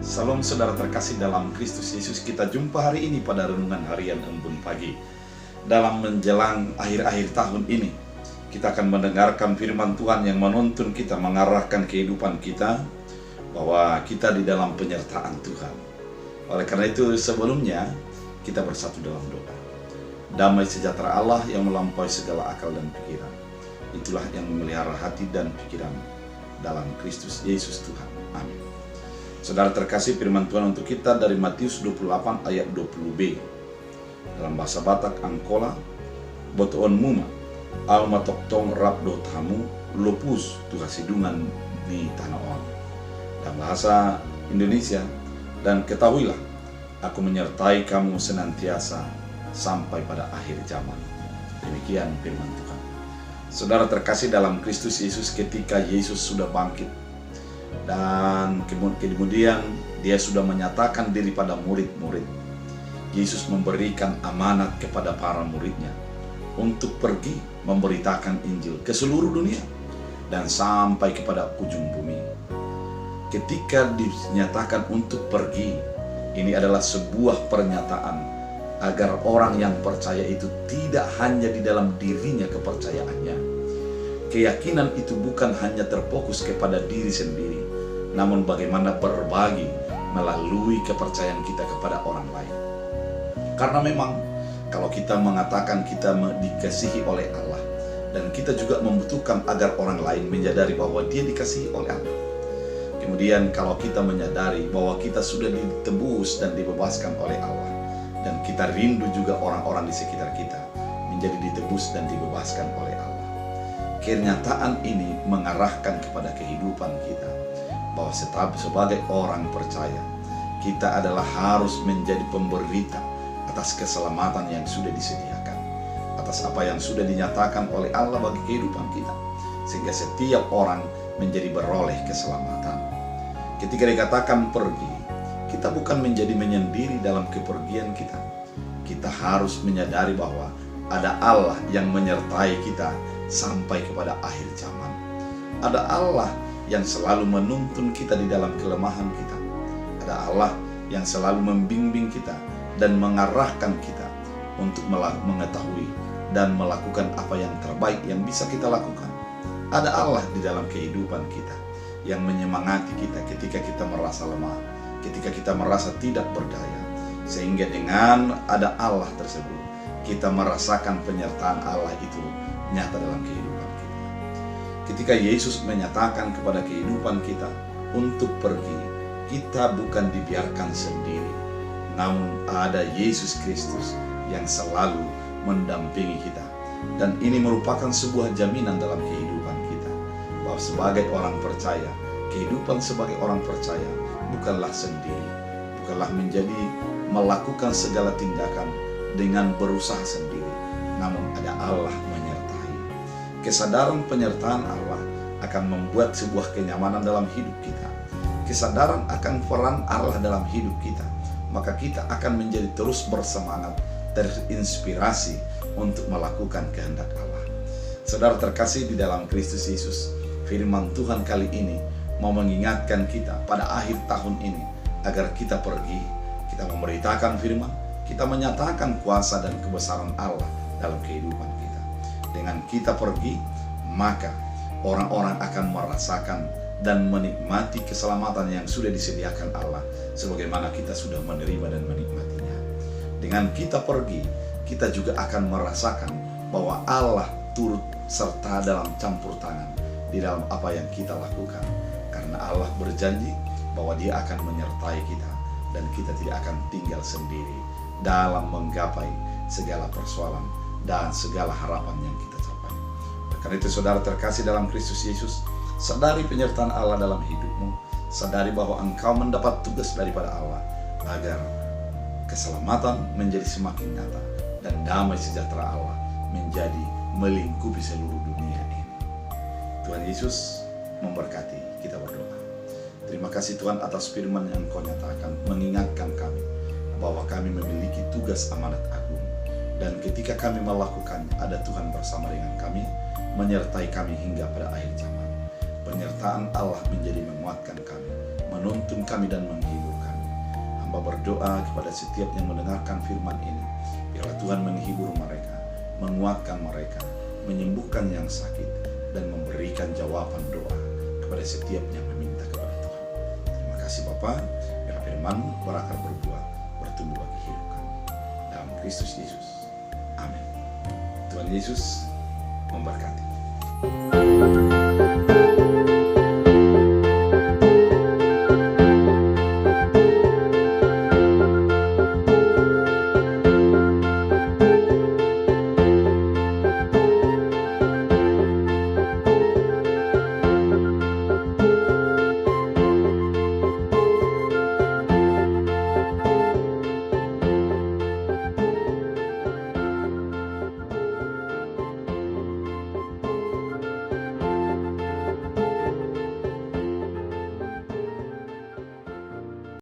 Salam saudara terkasih dalam Kristus Yesus. Kita jumpa hari ini pada renungan harian Embun Pagi. Dalam menjelang akhir-akhir tahun ini, kita akan mendengarkan firman Tuhan yang menuntun kita, mengarahkan kehidupan kita, bahwa kita di dalam penyertaan Tuhan. Oleh karena itu sebelumnya kita bersatu dalam doa. Damai sejahtera Allah yang melampaui segala akal dan pikiran, itulah yang memelihara hati dan pikiran dalam Kristus Yesus Tuhan. Amin. Saudara terkasih, firman Tuhan untuk kita dari Matius 28 ayat 20b. Dalam bahasa Batak Angkola, botoon muma, alma toktong rap do tamu, lopus tuhasidungan di tanah on. Dalam bahasa Indonesia, dan ketahuilah, aku menyertai kamu senantiasa sampai pada akhir zaman. Demikian firman Tuhan. Saudara terkasih dalam Kristus Yesus, ketika Yesus sudah bangkit, dan kemudian dia sudah menyatakan diri pada murid-murid. Yesus memberikan amanat kepada para muridnya untuk pergi memberitakan Injil ke seluruh dunia dan sampai kepada ujung bumi. Ketika dinyatakan untuk pergi, ini adalah sebuah pernyataan agar orang yang percaya itu tidak hanya di dalam dirinya kepercayaannya. Keyakinan itu bukan hanya terfokus kepada diri sendiri, namun bagaimana berbagi melalui kepercayaan kita kepada orang lain. Karena memang kalau kita mengatakan kita dikasihi oleh Allah, dan kita juga membutuhkan agar orang lain menyadari bahwa dia dikasihi oleh Allah. Kemudian kalau kita menyadari bahwa kita sudah ditebus dan dibebaskan oleh Allah, dan kita rindu juga orang-orang di sekitar kita menjadi ditebus dan dibebaskan oleh Allah. Kenyataan ini mengarahkan kepada kehidupan kita, bahwa sebagai orang percaya, kita adalah harus menjadi pemberita atas keselamatan yang sudah disediakan, atas apa yang sudah dinyatakan oleh Allah bagi kehidupan kita, sehingga setiap orang menjadi beroleh keselamatan. Ketika dikatakan pergi, kita bukan menjadi menyendiri dalam kepergian kita. Kita harus menyadari bahwa ada Allah yang menyertai kita sampai kepada akhir zaman. Ada Allah yang selalu menuntun kita di dalam kelemahan kita. Ada Allah yang selalu membimbing kita dan mengarahkan kita untuk mengetahui dan melakukan apa yang terbaik yang bisa kita lakukan. Ada Allah di dalam kehidupan kita yang menyemangati kita ketika kita merasa lemah, ketika kita merasa tidak berdaya, sehingga dengan ada Allah tersebut kita merasakan penyertaan Allah itu nyata dalam kehidupan kita. Ketika Yesus menyatakan kepada kehidupan kita untuk pergi, kita bukan dibiarkan sendiri, namun ada Yesus Kristus yang selalu mendampingi kita. Dan ini merupakan sebuah jaminan dalam kehidupan kita, bahwa sebagai orang percaya, kehidupan sebagai orang percaya bukanlah sendiri, bukanlah menjadi melakukan segala tindakan dengan berusaha sendiri, namun ada Allah menyertai. Kesadaran penyertaan Allah akan membuat sebuah kenyamanan dalam hidup kita. Kesadaran akan peran Allah dalam hidup kita, maka kita akan menjadi terus bersemangat, terinspirasi untuk melakukan kehendak Allah. Saudara terkasih di dalam Kristus Yesus, firman Tuhan kali ini mau mengingatkan kita pada akhir tahun ini agar kita pergi, kita memberitakan firman, kita menyatakan kuasa dan kebesaran Allah dalam kehidupan kita. Dengan kita pergi, maka orang-orang akan merasakan dan menikmati keselamatan yang sudah disediakan Allah, sebagaimana kita sudah menerima dan menikmatinya. Dengan kita pergi, kita juga akan merasakan bahwa Allah turut serta dalam campur tangan di dalam apa yang kita lakukan, karena Allah berjanji bahwa Dia akan menyertai kita dan kita tidak akan tinggal sendiri dalam menggapai segala persoalan dan segala harapan yang kita capai. Karena itu saudara terkasih dalam Kristus Yesus, sadari penyertaan Allah dalam hidupmu, sadari bahwa engkau mendapat tugas daripada Allah agar keselamatan menjadi semakin nyata dan damai sejahtera Allah menjadi melingkupi seluruh dunia ini. Tuhan Yesus memberkati. Kita berdoa. Terima kasih Tuhan atas firman yang Kau nyatakan, mengingatkan kami bahwa kami memiliki tugas amanat agung, dan ketika kami melakukannya, ada Tuhan bersama dengan kami, menyertai kami hingga pada akhir zaman. Penyertaan Allah menjadi menguatkan kami, menuntun kami dan menghibur hamba berdoa kepada setiap yang mendengarkan firman ini. Biarlah Tuhan menghibur mereka, menguatkan mereka, menyembuhkan yang sakit, dan memberikan jawaban doa kepada setiap yang meminta kepada Tuhan. Terima kasih Bapa, biar firman-Mu berakar berbuah, bertumbuh bagi hidup kami. Dalam Kristus Yesus. Amin. Tuhan Yesus memberkati.